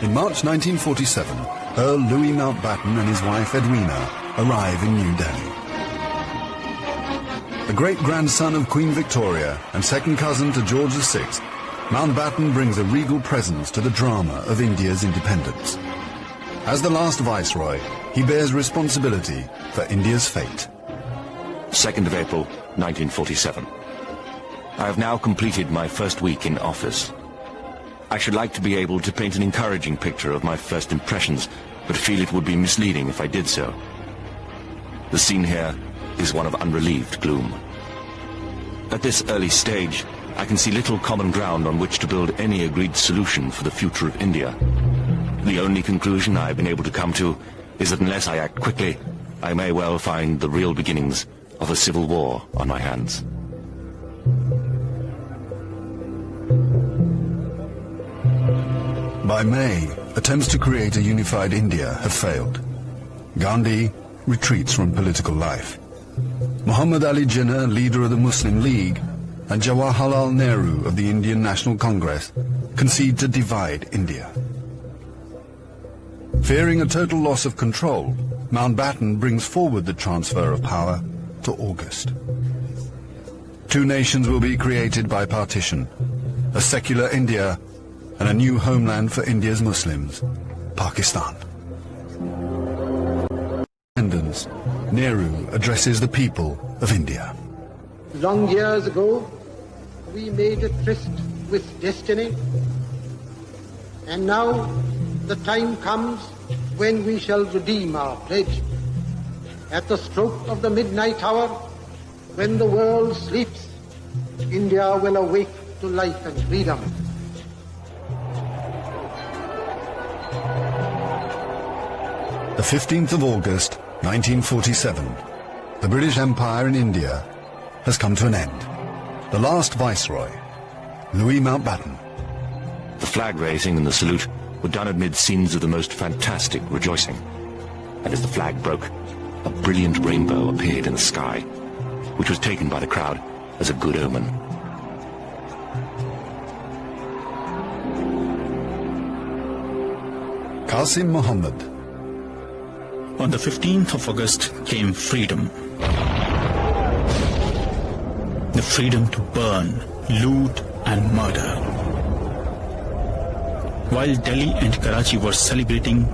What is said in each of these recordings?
In March 1947, Earl Louis Mountbatten and his wife Edwina arrive in New Delhi. The great-grandson of Queen Victoria and second cousin to George VI, Mountbatten brings a regal presence to the drama of India's independence. As the last viceroy, he bears responsibility for India's fate. 2nd of April, 1947. I have now completed my first week in office. I should like to be able to paint an encouraging picture of my first impressions, but feel it would be misleading if I did so. The scene here is one of unrelieved gloom. At this early stage, I can see little common ground on which to build any agreed solution for the future of India. The only conclusion I have been able to come to is that unless I act quickly, I may well find the real beginnings of a civil war on my hands. By May, attempts to create a unified India have failed. Gandhi retreats from political life. Muhammad Ali Jinnah, leader of the Muslim League, and Jawaharlal Nehru of the Indian National Congress concede to divide India. Fearing a total loss of control, Mountbatten brings forward the transfer of power to August. Two nations will be created by partition, a secular India and a new homeland for India's Muslims, Pakistan. Independence, Nehru addresses the people of India. Long years ago, we made a tryst with destiny, and now the time comes when we shall redeem our pledge. At the stroke of the midnight hour, when the world sleeps, India will awake to life and freedom. The 15th of August, 1947, the British Empire in India has come to an end. The last viceroy, Louis Mountbatten. The flag raising and the salute were done amid scenes of the most fantastic rejoicing. And as the flag broke, a brilliant rainbow appeared in the sky, which was taken by the crowd as a good omen. Qasim Muhammad. On the 15th of August came freedom. The freedom to burn, loot and murder. While Delhi and Karachi were celebrating,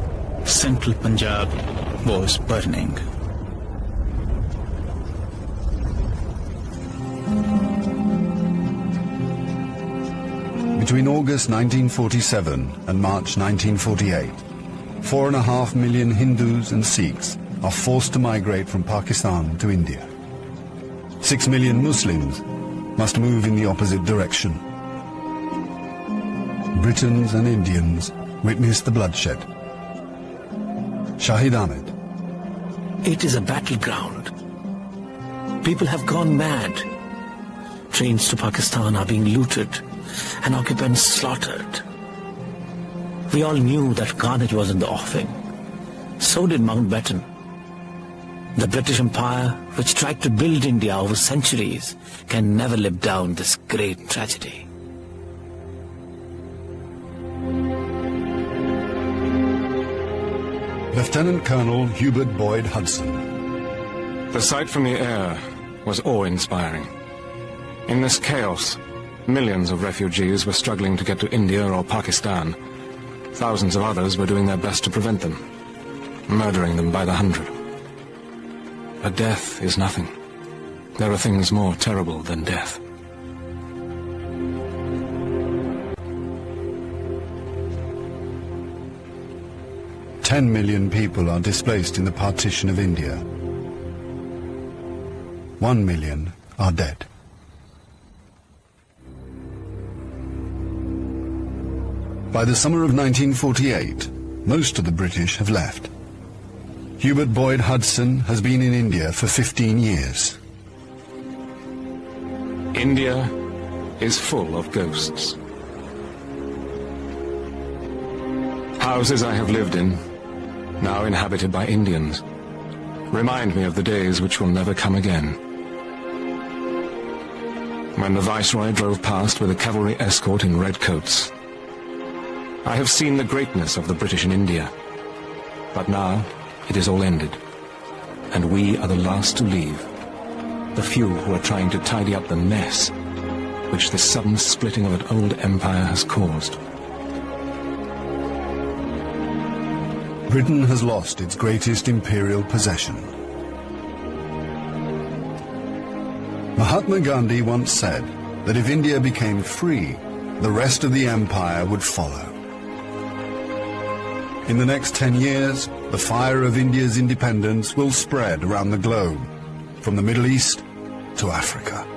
central Punjab was burning. Between August 1947 and March 1948, 4.5 million Hindus and Sikhs are forced to migrate from Pakistan to India. 6 million Muslims must move in the opposite direction. Britons and Indians witness the bloodshed. Shahid Ahmed. It is a battleground. People have gone mad. Trains to Pakistan are being looted and occupants slaughtered. We all knew that carnage was in the offing. So did Mountbatten. The British Empire, which tried to build India over centuries, can never live down this great tragedy. Lieutenant Colonel Hubert Boyd Hudson. The sight from the air was awe-inspiring. In this chaos, millions of refugees were struggling to get to India or Pakistan. Thousands of others were doing their best to prevent them, murdering them by the hundred. But death is nothing. There are things more terrible than death. Ten million people are displaced in the partition of India. 1 million are dead. By the summer of 1948, most of the British have left. Hubert Boyd Hudson has been in India for 15 years. India is full of ghosts. Houses I have lived in, now inhabited by Indians, remind me of the days which will never come again. When the Viceroy drove past with a cavalry escort in red coats, I have seen the greatness of the British in India. But now, it is all ended. And we are the last to leave. The few who are trying to tidy up the mess which the sudden splitting of an old empire has caused. Britain has lost its greatest imperial possession. Mahatma Gandhi once said that if India became free, the rest of the empire would follow. In the next 10 years, the fire of India's independence will spread around the globe, from the Middle East to Africa.